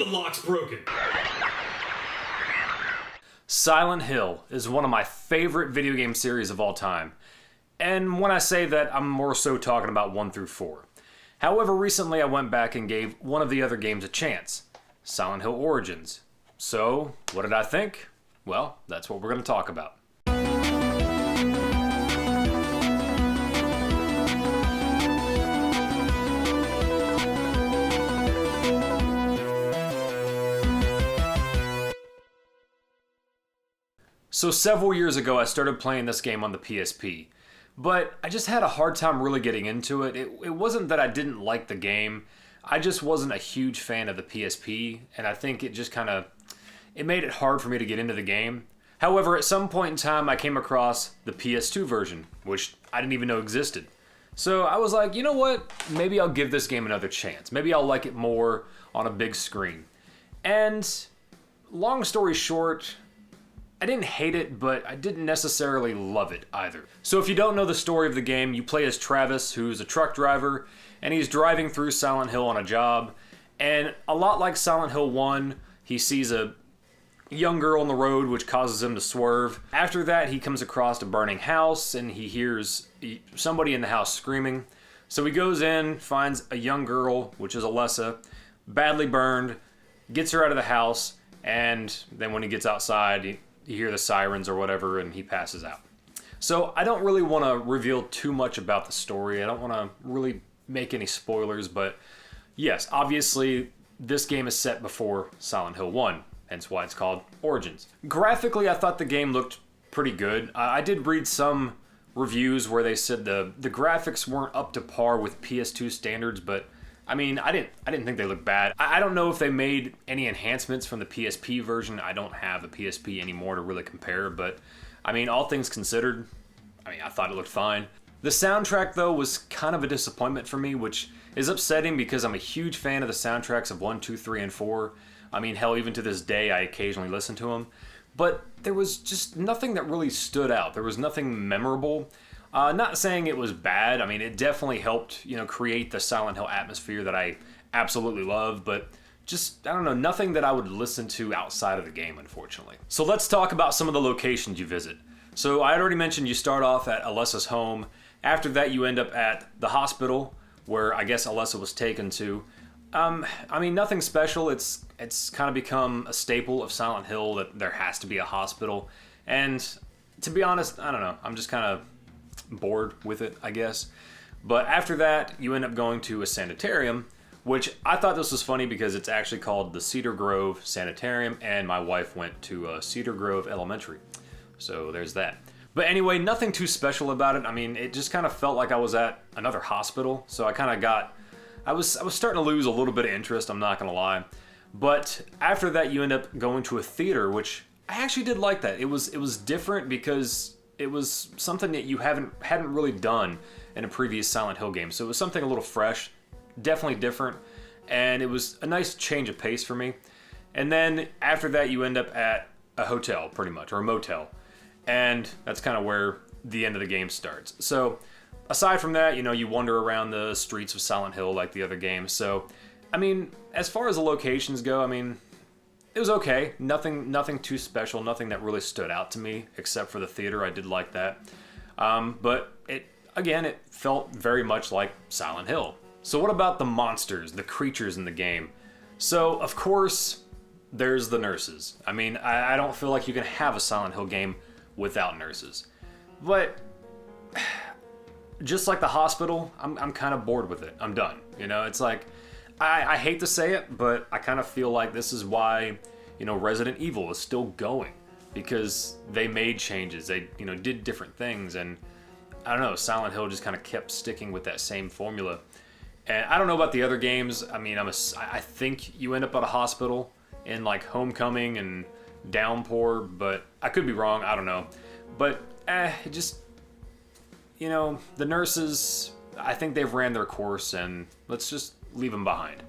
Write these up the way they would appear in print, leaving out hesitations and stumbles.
Lock's broken. Silent Hill is one of my favorite video game series of all time. And when I say that, I'm more so talking about 1 through 4. However, recently I went back and gave one of the other games a chance, Silent Hill Origins. So, what did I think? Well, that's what we're going to talk about. So several years ago, I started playing this game on the PSP, but I just had a hard time really getting into it. It wasn't that I didn't like the game, I just wasn't a huge fan of the PSP, and I think it just it made it hard for me to get into the game. However, at some point in time, I came across the PS2 version, which I didn't even know existed. So I was like, you know what, maybe I'll give this game another chance. Maybe I'll like it more on a big screen. And long story short, I didn't hate it, but I didn't necessarily love it either. So if you don't know the story of the game, you play as Travis, who's a truck driver, and he's driving through Silent Hill on a job. And a lot like Silent Hill 1, he sees a young girl on the road, which causes him to swerve. After that, he comes across a burning house, and he hears somebody in the house screaming. So he goes in, finds a young girl, which is Alessa, badly burned, gets her out of the house, and then when he gets outside, you hear the sirens or whatever, and he passes out. So I don't really want to reveal too much about the story. I don't want to really make any spoilers, but yes, obviously this game is set before Silent Hill 1, hence why it's called Origins. Graphically, I thought the game looked pretty good. I did read some reviews where they said the graphics weren't up to par with PS2 standards, but I mean, I didn't think they looked bad. I don't know if they made any enhancements from the PSP version. I don't have a PSP anymore to really compare, but I mean, all things considered, I thought it looked fine. The soundtrack, though, was kind of a disappointment for me, which is upsetting because I'm a huge fan of the soundtracks of 1, 2, 3, and 4. I mean, hell, even to this day, I occasionally listen to them. But there was just nothing that really stood out. There was nothing memorable. Not saying it was bad. I mean, it definitely helped, create the Silent Hill atmosphere that I absolutely love, but just, I don't know, nothing that I would listen to outside of the game, unfortunately. So let's talk about some of the locations you visit. So I had already mentioned you start off at Alessa's home. After that, you end up at the hospital, where I guess Alessa was taken to. I mean, nothing special. It's kind of become a staple of Silent Hill that there has to be a hospital. And to be honest, I don't know. I'm just kind of bored with it, I guess. But after that, you end up going to a sanitarium, which I thought this was funny because it's actually called the Cedar Grove Sanitarium, and my wife went to Cedar Grove Elementary. So there's that. But anyway, nothing too special about it. I mean, it just kind of felt like I was at another hospital. So I kind of I was starting to lose a little bit of interest, I'm not gonna lie. But after that, you end up going to a theater, which I actually did like that. It was different because it was something that you hadn't really done in a previous Silent Hill game. So it was something a little fresh, definitely different, and it was a nice change of pace for me. And then after that, you end up at a hotel, pretty much, or a motel. And that's kind of where the end of the game starts. So aside from that, you wander around the streets of Silent Hill like the other games. So, I mean, as far as the locations go, I mean, it was okay. Nothing too special. Nothing that really stood out to me, except for the theater. I did like that. But it felt very much like Silent Hill. So what about the monsters, the creatures in the game? So, of course, there's the nurses. I mean, I don't feel like you can have a Silent Hill game without nurses. But just like the hospital, I'm kind of bored with it. I'm done. You know, it's like, I hate to say it, but I kind of feel like this is why, you know, Resident Evil is still going, because they made changes. They, you know, did different things, and I don't know, Silent Hill just kind of kept sticking with that same formula. And I don't know about the other games. I mean, I think you end up at a hospital in like Homecoming and Downpour, but I could be wrong. I don't know. But it just, you know, the nurses, I think they've ran their course, and let's just leave them behind.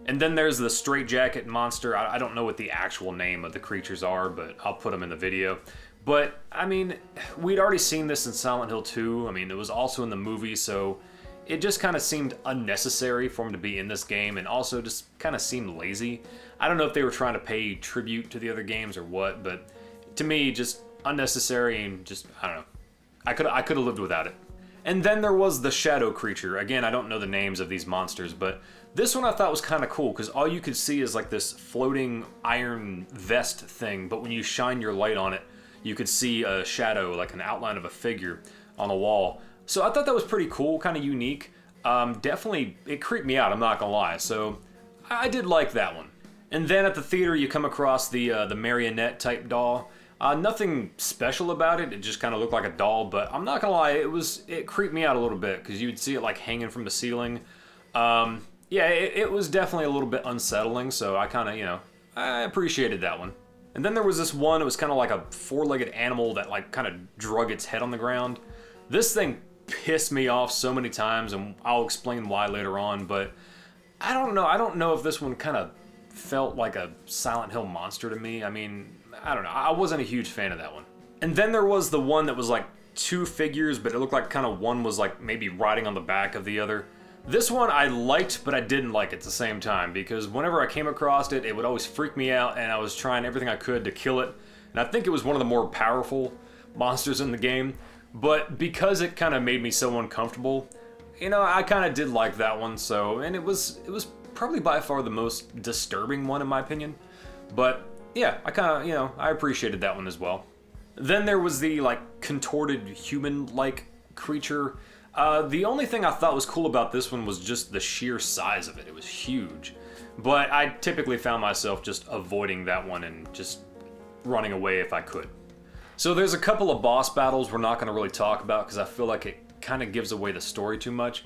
And then there's the straitjacket monster. I don't know what the actual name of the creatures are, but I'll put them in the video. But, I mean, we'd already seen this in Silent Hill 2. I mean, it was also in the movie, so it just kind of seemed unnecessary for him to be in this game, and also just kind of seemed lazy. I don't know if they were trying to pay tribute to the other games or what, but to me, just unnecessary, and just, I don't know. I could have lived without it. And then there was the shadow creature. Again, I don't know the names of these monsters, but this one I thought was kind of cool, because all you could see is like this floating iron vest thing, but when you shine your light on it, you could see a shadow, like an outline of a figure on the wall. So I thought that was pretty cool, kind of unique. Definitely, it creeped me out, I'm not gonna lie. So I did like that one. And then at the theater, you come across the marionette type doll. Nothing special about it. It just kind of looked like a doll, but I'm not gonna lie, it creeped me out a little bit, because you would see it like hanging from the ceiling. Yeah, it was definitely a little bit unsettling, so I kind of, you know, I appreciated that one. And then there was this one, it was kind of like a four-legged animal that like kind of drug its head on the ground. This thing pissed me off so many times, and I'll explain why later on, but I don't know if this one kind of felt like a Silent Hill monster to me. I mean, I don't know. I wasn't a huge fan of that one. And then there was the one that was like two figures, but it looked like kind of one was like maybe riding on the back of the other. This one I liked, but I didn't like at the same time, because whenever I came across it, it would always freak me out, and I was trying everything I could to kill it. And I think it was one of the more powerful monsters in the game, but because it kind of made me so uncomfortable, you know, I kind of did like that one. So, and it was probably by far the most disturbing one in my opinion. But yeah, I kind of, you know, I appreciated that one as well. Then there was the like contorted human-like creature. The only thing I thought was cool about this one was just the sheer size of it. It was huge. But I typically found myself just avoiding that one and just running away if I could. So there's a couple of boss battles we're not going to really talk about, because I feel like it kind of gives away the story too much.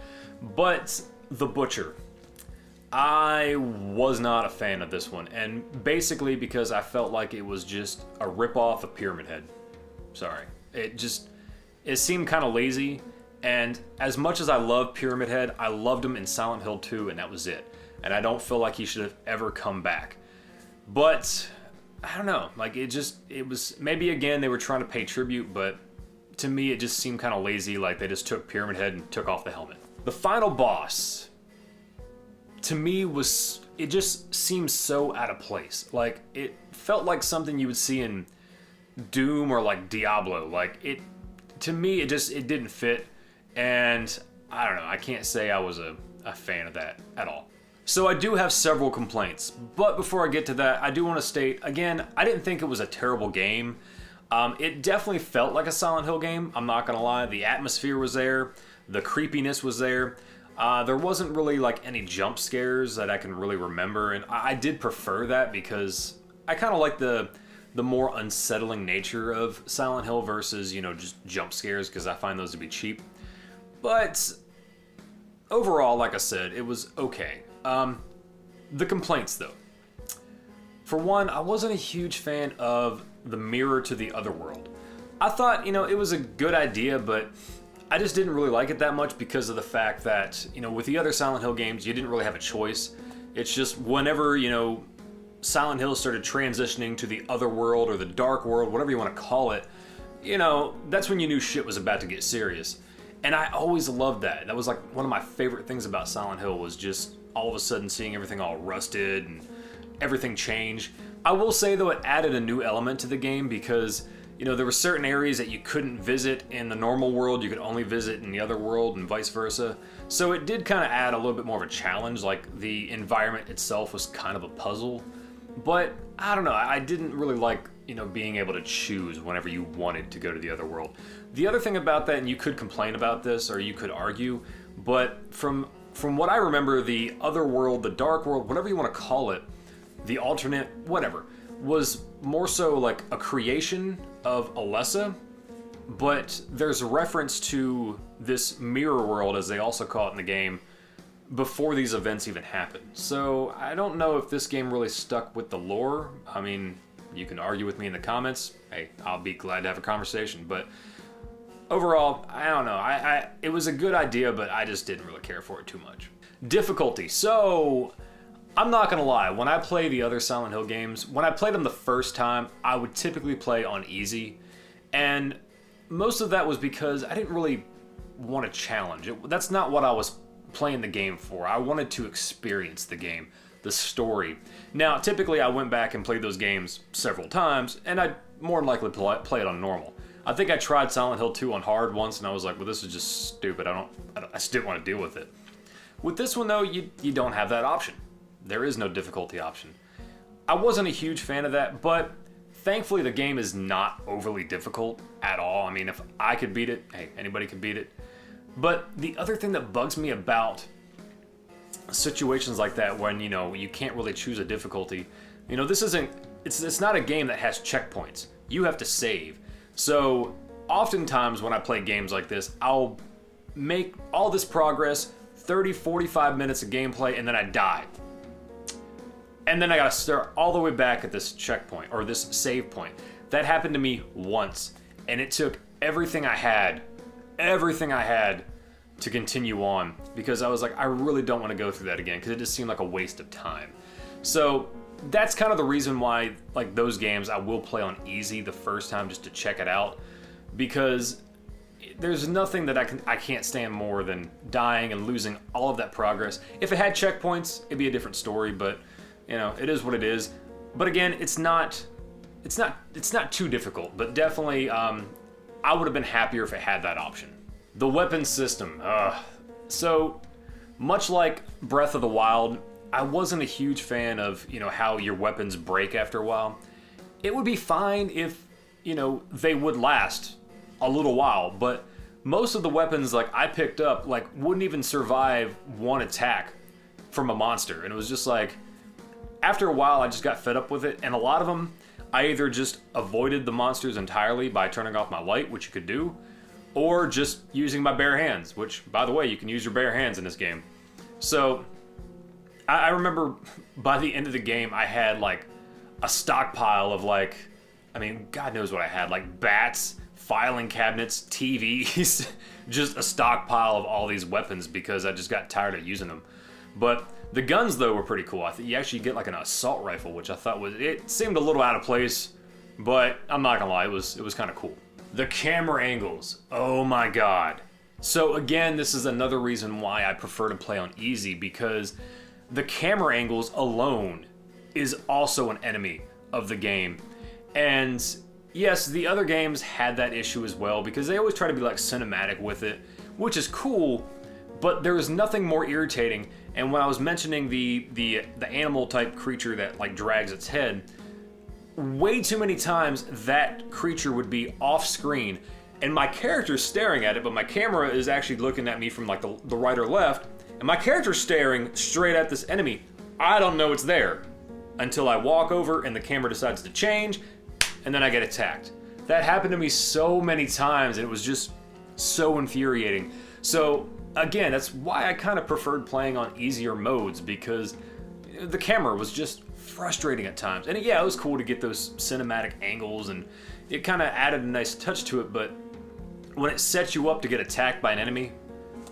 But the Butcher, I was not a fan of this one, and basically because I felt like it was just a ripoff of Pyramid Head. Sorry. It seemed kind of lazy, and as much as I love Pyramid Head, I loved him in Silent Hill 2, and that was it. And I don't feel like he should have ever come back. But I don't know, like it was, maybe again they were trying to pay tribute, but to me it just seemed kind of lazy, like they just took Pyramid Head and took off the helmet. The final boss, to me, it just seems so out of place. Like, it felt like something you would see in Doom or like Diablo. Like, to me, it didn't fit, and I don't know, I can't say I was a fan of that at all. So I do have several complaints, but before I get to that, I do want to state, again, I didn't think it was a terrible game. It definitely felt like a Silent Hill game, I'm not gonna lie. The atmosphere was there, the creepiness was there. There wasn't really like any jump scares that I can really remember, and I did prefer that, because I kind of like the more unsettling nature of Silent Hill versus, you know, just jump scares, because I find those to be cheap. But overall, like I said, it was okay. The complaints, though. For one, I wasn't a huge fan of the mirror to the other world. I thought, you know, it was a good idea, but I just didn't really like it that much because of the fact that, you know, with the other Silent Hill games, you didn't really have a choice. It's just whenever, you know, Silent Hill started transitioning to the other world or the dark world, whatever you want to call it, you know, that's when you knew shit was about to get serious. And I always loved that. That was like one of my favorite things about Silent Hill, was just all of a sudden seeing everything all rusted and everything change. I will say, though, it added a new element to the game, because, you know, there were certain areas that you couldn't visit in the normal world, you could only visit in the other world, and vice versa. So it did kind of add a little bit more of a challenge, like the environment itself was kind of a puzzle. But I don't know, I didn't really like, being able to choose whenever you wanted to go to the other world. The other thing about that, and you could complain about this or you could argue, but from what I remember, the other world, the dark world, whatever you want to call it, the alternate, whatever, was more so like a creation of Alessa, but there's a reference to this mirror world, as they also call it in the game, before these events even happened. So I don't know if this game really stuck with the lore. I mean, you can argue with me in the comments. Hey, I'll be glad to have a conversation, but overall, I don't know. It was a good idea, but I just didn't really care for it too much. Difficulty. So, I'm not gonna lie. When I play the other Silent Hill games, when I played them the first time, I would typically play on easy. And most of that was because I didn't really want a challenge. That's not what I was playing the game for. I wanted to experience the game, the story. Now, typically I went back and played those games several times, and I'd more than likely play it on normal. I think I tried Silent Hill 2 on hard once, and I was like, well, this is just stupid. I just didn't want to deal with it. With this one, though, you don't have that option. There is no difficulty option. I wasn't a huge fan of that, but thankfully the game is not overly difficult at all. I mean, if I could beat it, hey, anybody could beat it. But the other thing that bugs me about situations like that, when, you can't really choose a difficulty, it's not a game that has checkpoints. You have to save. So oftentimes when I play games like this, I'll make all this progress, 30, 45 minutes of gameplay, and then I die. And then I gotta start all the way back at this checkpoint, or this save point. That happened to me once, and it took everything I had to continue on, because I was like, I really don't want to go through that again, because it just seemed like a waste of time. So that's kind of the reason why, like, those games I will play on easy the first time just to check it out, because there's nothing that I can't stand more than dying and losing all of that progress. If it had checkpoints, it'd be a different story, but it is what it is. But again, it's not too difficult, but definitely I would have been happier if it had that option. The weapon system. So much like Breath of the Wild, I wasn't a huge fan of, how your weapons break after a while. It would be fine if, they would last a little while, but most of the weapons like I picked up wouldn't even survive one attack from a monster. And it was just like, after a while I just got fed up with it, and a lot of them I either just avoided the monsters entirely by turning off my light, which you could do, or just using my bare hands, which, by the way, you can use your bare hands in this game. So I remember by the end of the game, I had a stockpile of God knows what I had, bats, filing cabinets, TVs, just a stockpile of all these weapons because I just got tired of using them. But the guns, though, were pretty cool. I think you actually get an assault rifle, which I thought it seemed a little out of place, but I'm not gonna lie, it was kind of cool. The camera angles, oh my god. So again, this is another reason why I prefer to play on easy, because the camera angles alone is also an enemy of the game. And yes, the other games had that issue as well, because they always try to be cinematic with it, which is cool, but there is nothing more irritating. And when I was mentioning the animal type creature that drags its head, way too many times that creature would be off screen and my character's staring at it, but my camera is actually looking at me from the right or left, and my character's staring straight at this enemy. I don't know it's there until I walk over and the camera decides to change, and then I get attacked. That happened to me so many times, and it was just so infuriating. So again, that's why I kind of preferred playing on easier modes, because the camera was just frustrating at times. And yeah, it was cool to get those cinematic angles, and it kind of added a nice touch to it, but when it sets you up to get attacked by an enemy,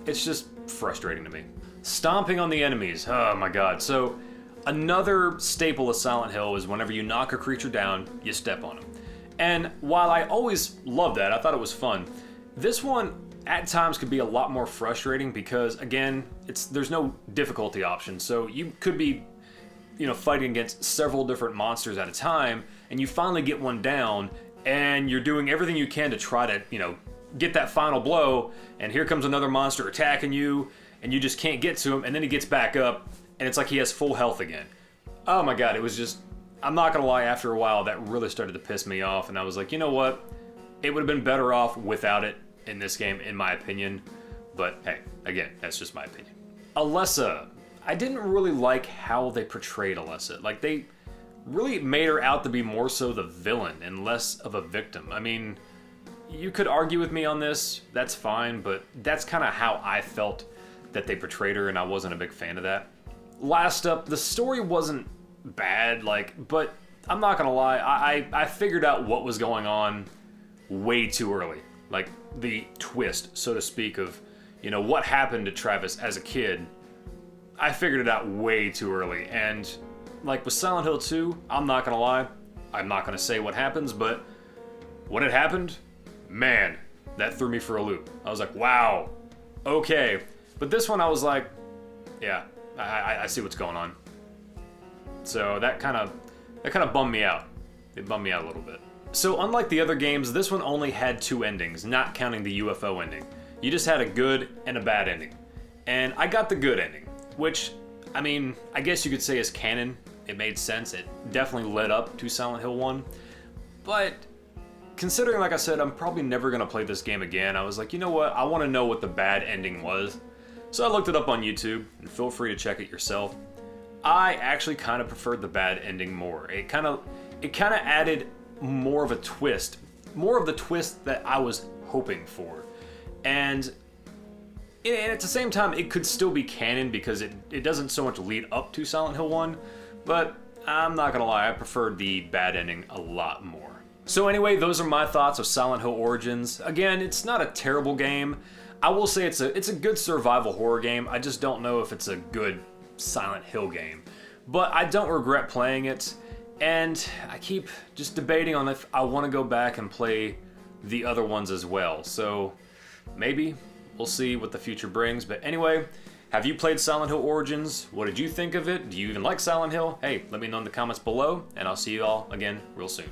it's just frustrating to me. Stomping on the enemies, oh my god. So another staple of Silent Hill is whenever you knock a creature down, you step on them. And while I always loved that, I thought it was fun, this one at times could be a lot more frustrating because, again, there's no difficulty option. So you could be fighting against several different monsters at a time, and you finally get one down, and you're doing everything you can to try to, get that final blow, and here comes another monster attacking you, and you just can't get to him, and then he gets back up, and it's like he has full health again. Oh my god, it was I'm not gonna lie, after a while, that really started to piss me off, and I was like, you know what? It would have been better off without it in this game, in my opinion. But hey, again, that's just my opinion. Alessa. I didn't really like how they portrayed Alessa. Like, they really made her out to be more so the villain and less of a victim. I mean, you could argue with me on this, that's fine, but that's kind of how I felt that they portrayed her, and I wasn't a big fan of that. Last up, the story wasn't bad, but I'm not gonna lie, I figured out what was going on way too early. Like, the twist, so to speak, of, you know, what happened to Travis as a kid, I figured it out way too early. And like with Silent Hill 2, I'm not gonna lie, I'm not gonna say what happens, but when it happened, man, that threw me for a loop. I was like, wow, okay. But this one I was like, yeah, I see what's going on. So that kind of bummed me out. It bummed me out a little bit. So unlike the other games, this one only had 2 endings, not counting the UFO ending. You just had a good and a bad ending. And I got the good ending, which, I mean, I guess you could say is canon. It made sense. It definitely led up to Silent Hill 1. But considering, like I said, I'm probably never going to play this game again, I was like, you know what? I want to know what the bad ending was. So I looked it up on YouTube, and feel free to check it yourself. I actually kind of preferred the bad ending more. It kind of added more of a twist, more of the twist that I was hoping for. And at the same time, it could still be canon because it doesn't so much lead up to Silent Hill 1, but I'm not gonna lie, I preferred the bad ending a lot more. So anyway, those are my thoughts of Silent Hill Origins. Again, it's not a terrible game. I will say it's a good survival horror game. I just don't know if it's a good Silent Hill game. But I don't regret playing it, and I keep just debating on if I want to go back and play the other ones as well. So maybe we'll see what the future brings. But anyway, have you played Silent Hill Origins? What did you think of it? Do you even like Silent Hill? Hey, let me know in the comments below, and I'll see you all again real soon.